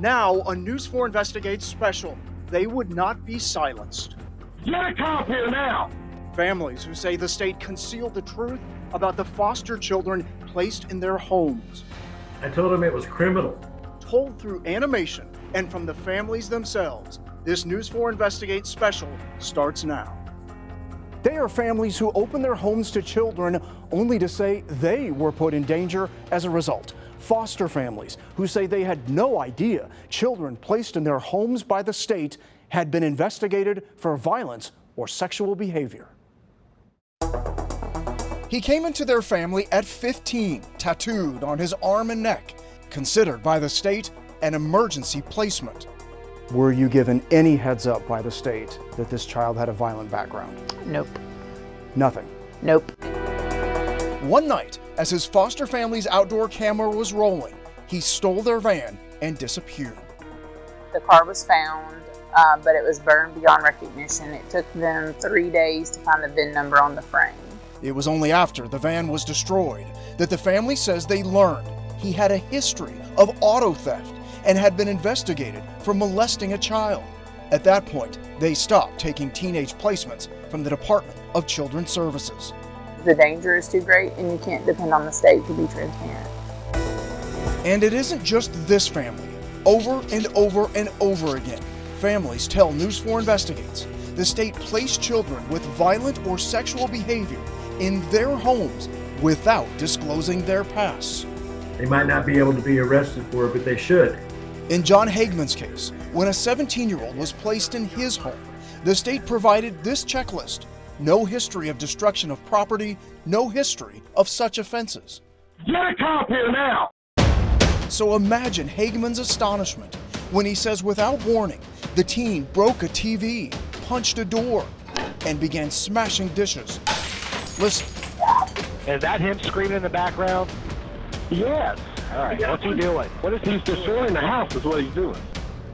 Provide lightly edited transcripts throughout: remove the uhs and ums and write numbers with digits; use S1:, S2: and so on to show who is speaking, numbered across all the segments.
S1: Now, a News 4 Investigates special. They would not be silenced.
S2: Get a cop here now!
S1: Families who say the state concealed the truth about the foster children placed in their homes.
S3: I told them it was criminal.
S1: Told through animation and from the families themselves, this News 4 Investigates special starts now. They are families who open their homes to children only to say they were put in danger as a result. Foster families who say they had no idea children placed in their homes by the state had been investigated for violence or sexual behavior. He came into their family at 15, tattooed on his arm and neck, considered by the state an emergency placement. Were you given any heads up by the state that this child had a violent background?
S4: Nope.
S1: Nothing?
S4: Nope.
S1: One night, as his foster family's outdoor camera was rolling, he stole their van and disappeared.
S4: The car was found, but it was burned beyond recognition. It took them 3 days to find the VIN number on the frame.
S1: It was only after the van was destroyed that the family says they learned he had a history of auto theft and had been investigated for molesting a child. At that point, they stopped taking teenage placements from the Department of Children's Services.
S4: The danger is too great, and you can't depend on the state to be transparent.
S1: And it isn't just this family. Over and over and over again, families tell News 4 Investigates the state placed children with violent or sexual behavior in their homes without disclosing their pasts.
S3: They might not be able to be arrested for it, but they should.
S1: In John Hagman's case, when a 17-year-old was placed in his home, the state provided this checklist: no history of destruction of property, no history of such offenses.
S2: Get a cop here now!
S1: So imagine Hagman's astonishment when he says without warning, the teen broke a TV, punched a door, and began smashing dishes. Listen.
S2: Is that him screaming in the background? Yes. All right, what's he doing? What is he's destroying the house is what he's doing.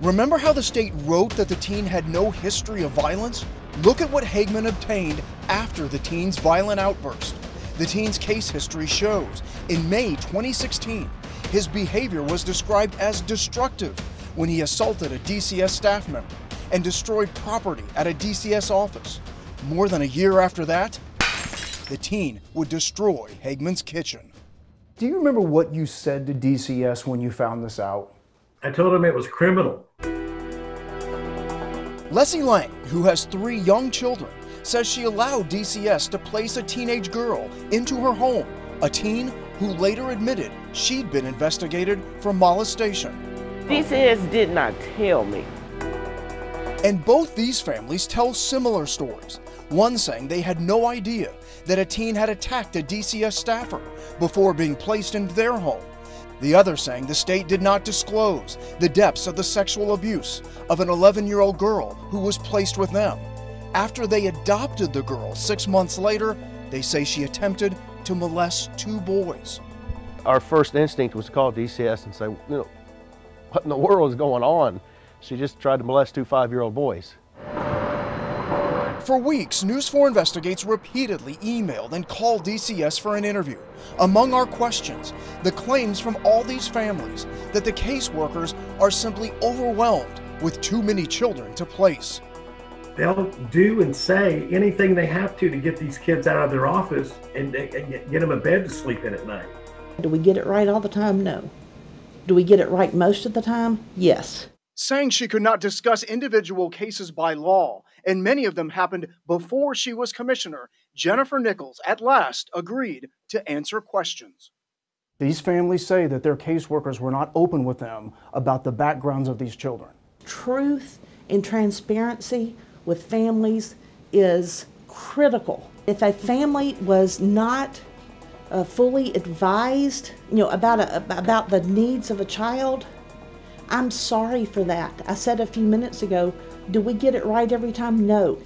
S1: Remember how the state wrote that the teen had no history of violence? Look at what Hagman obtained after the teen's violent outburst. The teen's case history shows in May 2016, his behavior was described as destructive when he assaulted a DCS staff member and destroyed property at a DCS office. More than a year after that, the teen would destroy Hagman's kitchen. Do you remember what you said to DCS when you found this out?
S3: I told them it was criminal.
S1: Leslie Lang, who has 3 young children, says she allowed DCS to place a teenage girl into her home, a teen who later admitted she'd been investigated for molestation.
S5: DCS did not tell me.
S1: And both these families tell similar stories, one saying they had no idea that a teen had attacked a DCS staffer before being placed into their home. The other saying the state did not disclose the depths of the sexual abuse of an 11-year-old girl who was placed with them. After they adopted the girl 6 months later, they say she attempted to molest 2 boys.
S6: Our first instinct was to call DCS and say, what in the world is going on? She just tried to molest 2 5-year-old boys.
S1: For weeks, News 4 Investigates repeatedly emailed and called DCS for an interview. Among our questions, the claims from all these families that the caseworkers are simply overwhelmed with too many children to place.
S3: They'll do and say anything they have to get these kids out of their office and get them a bed to sleep in at night.
S7: Do we get it right all the time? No. Do we get it right most of the time? Yes.
S1: Saying she could not discuss individual cases by law, and many of them happened before she was commissioner, Jennifer Nichols at last agreed to answer questions. These families say that their caseworkers were not open with them about the backgrounds of these children.
S7: Truth and transparency with families is critical. If a family was not fully advised, about the needs of a child, I'm sorry for that. I said a few minutes ago, do we get it right every time? No.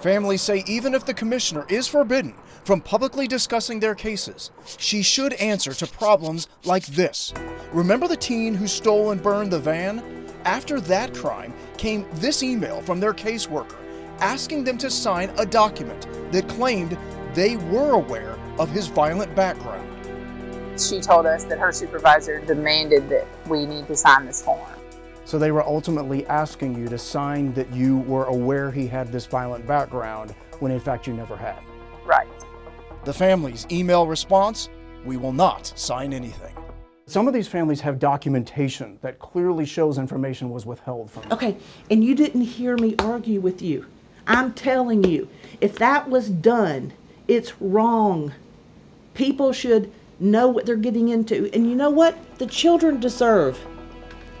S1: Families say even if the commissioner is forbidden from publicly discussing their cases, she should answer to problems like this. Remember the teen who stole and burned the van? After that crime came this email from their caseworker asking them to sign a document that claimed they were aware of his violent background.
S4: she told us that her supervisor demanded that we need to sign this form.
S1: So they were ultimately asking you to sign that you were aware he had this violent background when in fact you never had.
S4: Right.
S1: The family's email response: we will not sign anything. Some of these families have documentation that clearly shows information was withheld from them.
S7: Okay, and you didn't hear me argue with you. I'm telling you, if that was done, it's wrong. People should know what they're getting into. And you know what? The children deserve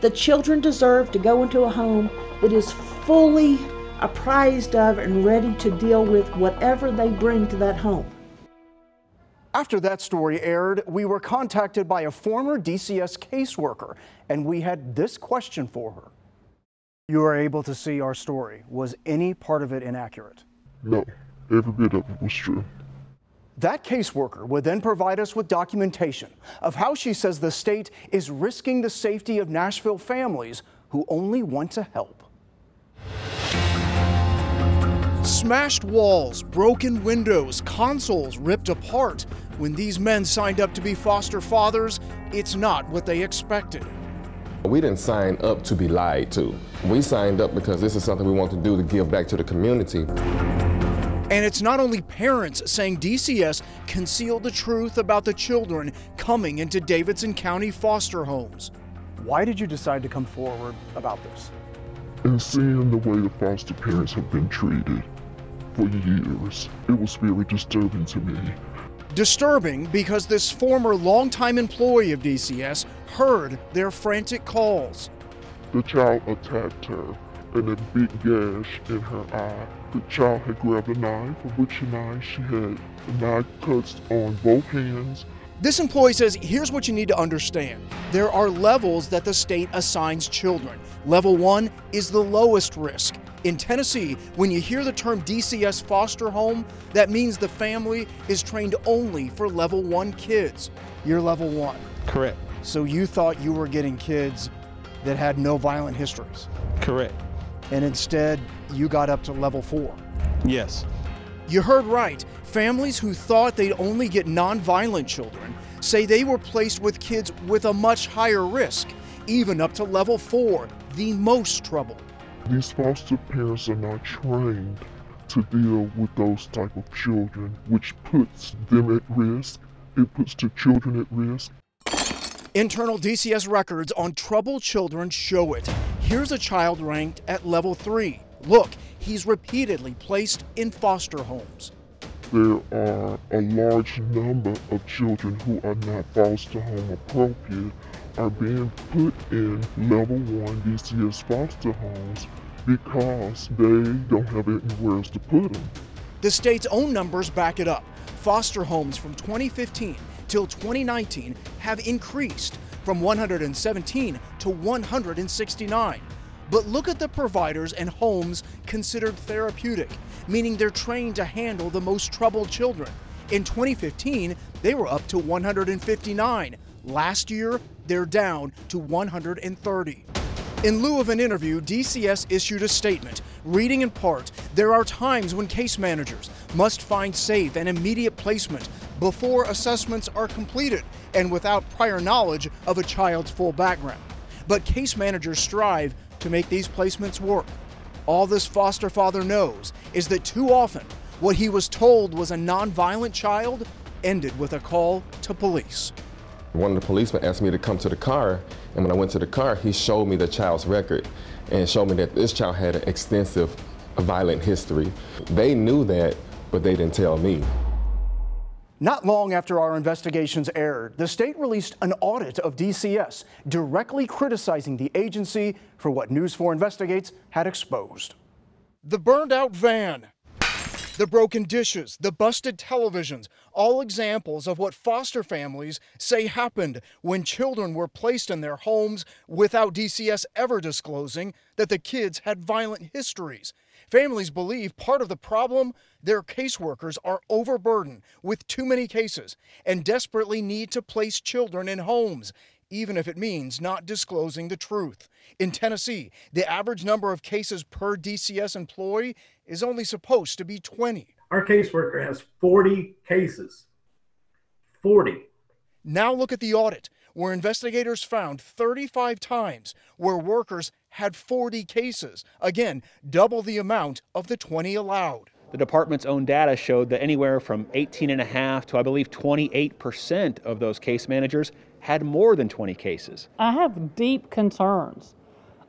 S7: to go into a home that is fully apprised of and ready to deal with whatever they bring to that home.
S1: After that story aired, we were contacted by a former DCS caseworker, and we had this question for her. You were able to see our story. Was any part of it inaccurate?
S8: No, every bit of it was true.
S1: That caseworker would then provide us with documentation of how she says the state is risking the safety of Nashville families who only want to help. Smashed walls, broken windows, consoles ripped apart. When these men signed up to be foster fathers, it's not what they expected.
S9: We didn't sign up to be lied to. We signed up because this is something we want to do to give back to the community.
S1: And it's not only parents saying DCS concealed the truth about the children coming into Davidson County foster homes. Why did you decide to come forward about this?
S8: And seeing the way the foster parents have been treated for years, it was very disturbing to me.
S1: Disturbing because this former longtime employee of DCS heard their frantic calls.
S8: The child attacked her, and a big gash in her eye. The child had grabbed a knife, a butcher knife. She had knife cuts on both hands.
S1: This employee says, here's what you need to understand. There are levels that the state assigns children. Level 1 is the lowest risk. In Tennessee, when you hear the term DCS foster home, that means the family is trained only for level 1 kids. You're level 1.
S6: Correct.
S1: So you thought you were getting kids that had no violent histories.
S6: Correct.
S1: And instead, you got up to level 4.
S6: Yes.
S1: You heard right. Families who thought they'd only get non-violent children say they were placed with kids with a much higher risk, even up to level 4, the most trouble.
S8: These foster parents are not trained to deal with those type of children, which puts them at risk. It puts the children at risk.
S1: Internal DCS records on troubled children show it. Here's a child ranked at level 3. Look, he's repeatedly placed in foster homes.
S8: There are a large number of children who are not foster home appropriate are being put in level 1 DCS foster homes because they don't have anywhere else to put them.
S1: The state's own numbers back it up. Foster homes from 2015 till 2019 have increased from 117 to 169. But look at the providers and homes considered therapeutic, meaning they're trained to handle the most troubled children. In 2015, they were up to 159. Last year, they're down to 130. In lieu of an interview, DCS issued a statement, reading in part, there are times when case managers must find safe and immediate placement before assessments are completed and without prior knowledge of a child's full background. But case managers strive to make these placements work. All this foster father knows is that too often, what he was told was a non-violent child ended with a call to police.
S9: One of the policemen asked me to come to the car, and when I went to the car, he showed me the child's record and showed me that this child had an extensive violent history. They knew that, but they didn't tell me.
S1: Not long after our investigations aired, the state released an audit of DCS, directly criticizing the agency for what News 4 Investigates had exposed. The burned out van, the broken dishes, the busted televisions, all examples of what foster families say happened when children were placed in their homes without DCS ever disclosing that the kids had violent histories. Families believe part of the problem, their caseworkers are overburdened with too many cases and desperately need to place children in homes, even if it means not disclosing the truth. In Tennessee, the average number of cases per DCS employee is only supposed to be 20.
S3: Our caseworker has 40 cases. 40.
S1: Now look at the audit, where investigators found 35 times where workers had 40 cases. Again, double the amount of the 20 allowed.
S10: The department's own data showed that anywhere from 18.5% to, I believe, 28% of those case managers had more than 20 cases.
S11: I have deep concerns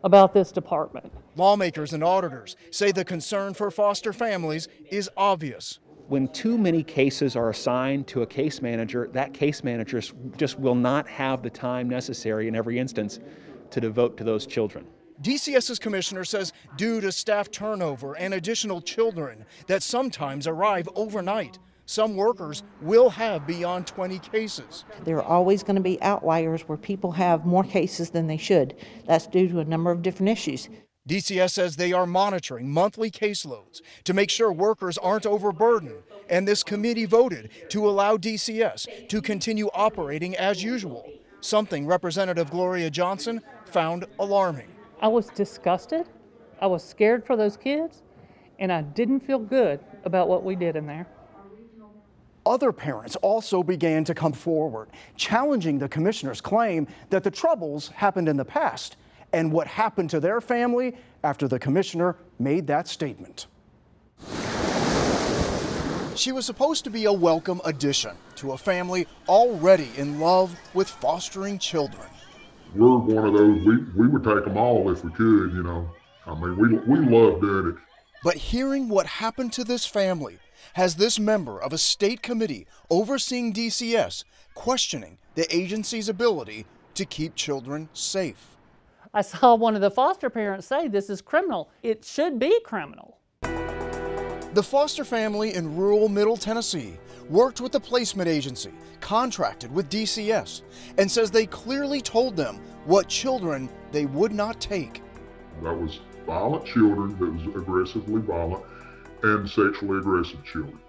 S11: about this department.
S1: Lawmakers and auditors say the concern for foster families is obvious.
S10: When too many cases are assigned to a case manager, that case manager just will not have the time necessary in every instance to devote to those children.
S1: DCS's commissioner says due to staff turnover and additional children that sometimes arrive overnight, some workers will have beyond 20 cases.
S7: There are always going to be outliers where people have more cases than they should. That's due to a number of different issues.
S1: DCS says they are monitoring monthly caseloads to make sure workers aren't overburdened, and this committee voted to allow DCS to continue operating as usual, something Representative Gloria Johnson found alarming.
S11: I was disgusted, I was scared for those kids, and I didn't feel good about what we did in there.
S1: Other parents also began to come forward, challenging the commissioner's claim that the troubles happened in the past and what happened to their family after the commissioner made that statement. She was supposed to be a welcome addition to a family already in love with fostering children.
S8: We're one of those, we would take them all if we could, you know. I mean, we love doing it.
S1: But hearing what happened to this family has this member of a state committee overseeing DCS questioning the agency's ability to keep children safe.
S11: I saw one of the foster parents say this is criminal. It should be criminal.
S1: The foster family in rural Middle Tennessee worked with the placement agency, contracted with DCS, and says they clearly told them what children they would not take.
S8: That was violent children, that was aggressively violent, and sexually aggressive children.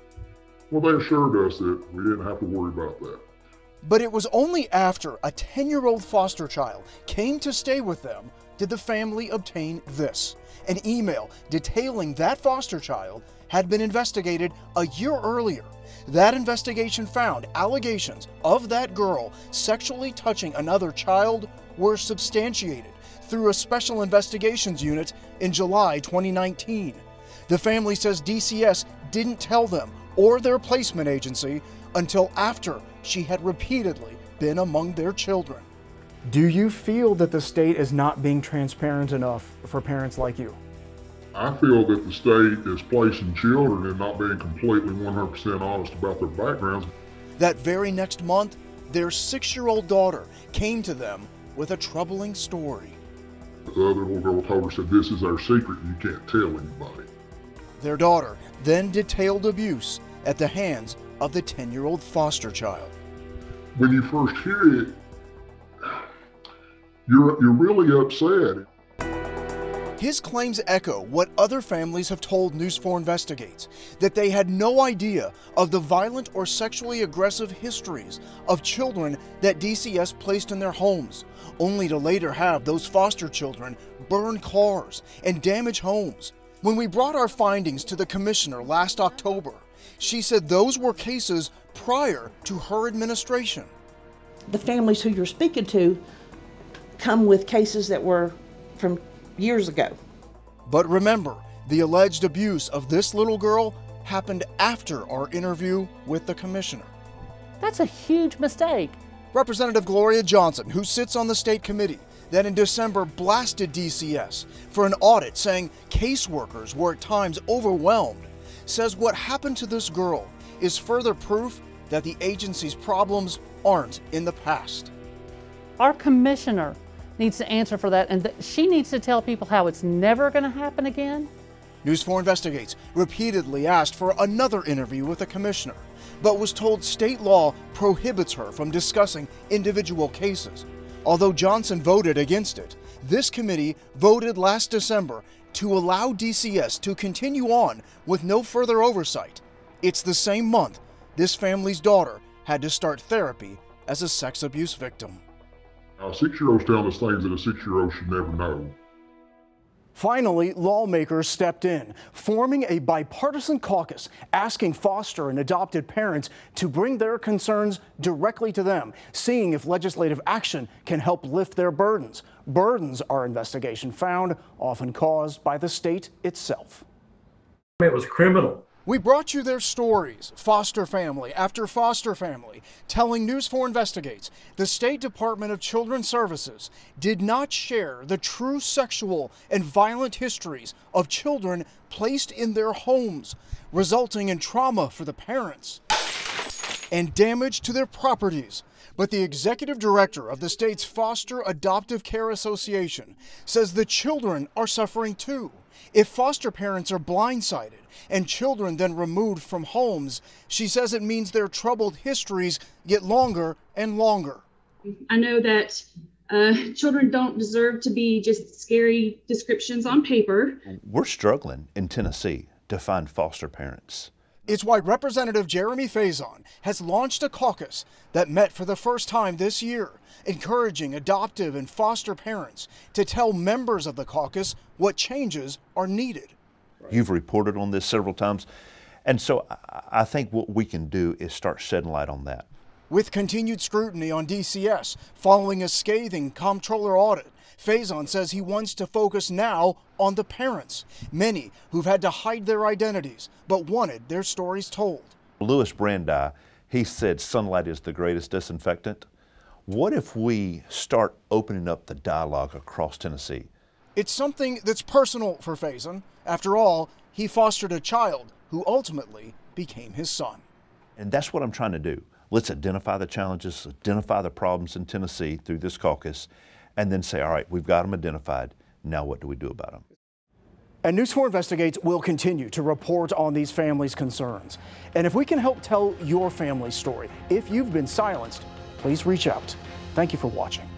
S8: Well, they assured us that we didn't have to worry about that.
S1: But it was only after a 10-year-old foster child came to stay with them did the family obtain this, an email detailing that foster child had been investigated a year earlier. That investigation found allegations of that girl sexually touching another child were substantiated through a special investigations unit in July 2019. The family says DCS didn't tell them or their placement agency until after she had repeatedly been among their children. Do you feel that the state is not being transparent enough for parents like you?
S8: I feel that the state is placing children and not being completely 100% honest about their backgrounds.
S1: That very next month, their 6-year-old daughter came to them with a troubling story.
S8: The other little girl told her, said, "This is our secret, you can't tell anybody."
S1: Their daughter then detailed abuse at the hands of the 10-year-old foster child.
S8: When you first hear it, you're really upset.
S1: His claims echo what other families have told News 4 Investigates, that they had no idea of the violent or sexually aggressive histories of children that DCS placed in their homes, only to later have those foster children burn cars and damage homes. When we brought our findings to the commissioner last October, she said those were cases prior to her administration.
S7: The families who you're speaking to come with cases that were from years ago.
S1: But remember, the alleged abuse of this little girl happened after our interview with the commissioner.
S11: That's a huge mistake.
S1: Representative Gloria Johnson, who sits on the state committee, that in December blasted DCS for an audit saying caseworkers were at times overwhelmed, says what happened to this girl is further proof that the agency's problems aren't in the past.
S11: Our commissioner needs to answer for that, and she needs to tell people how it's never going to happen again.
S1: News 4 Investigates repeatedly asked for another interview with the commissioner, but was told state law prohibits her from discussing individual cases. Although Johnson voted against it, this committee voted last December to allow DCS to continue on with no further oversight. It's the same month this family's daughter had to start therapy as a sex abuse victim.
S8: A 6-year-old's telling us things that a 6-year-old should never know.
S1: Finally, lawmakers stepped in, forming a bipartisan caucus asking foster and adopted parents to bring their concerns directly to them, seeing if legislative action can help lift their burdens. Burdens, our investigation found, often caused by the state itself.
S3: It was criminal.
S1: We brought you their stories, foster family after foster family, telling News 4 Investigates the State Department of Children's Services did not share the true sexual and violent histories of children placed in their homes, resulting in trauma for the parents and damage to their properties. But the executive director of the state's Foster Adoptive Care Association says the children are suffering too. If foster parents are blindsided and children then removed from homes, she says it means their troubled histories get longer and longer.
S12: I know that children don't deserve to be just scary descriptions on paper.
S13: We're struggling in Tennessee to find foster parents.
S1: It's why Representative Jeremy Faison has launched a caucus that met for the first time this year, encouraging adoptive and foster parents to tell members of the caucus what changes are needed.
S13: You've reported on this several times, and so I think what we can do is start shedding light on that.
S1: With continued scrutiny on DCS following a scathing comptroller audit, Faison says he wants to focus now on the parents, many who've had to hide their identities but wanted their stories told.
S13: Louis Brandeis, he said sunlight is the greatest disinfectant. What if we start opening up the dialogue across Tennessee?
S1: It's something that's personal for Faison. After all, he fostered a child who ultimately became his son.
S13: And that's what I'm trying to do. Let's identify the challenges, identify the problems in Tennessee through this caucus, and then say, all right, we've got them identified. Now what do we do about them?
S1: And News 4 Investigates will continue to report on these families' concerns. And if we can help tell your family's story, if you've been silenced, please reach out. Thank you for watching.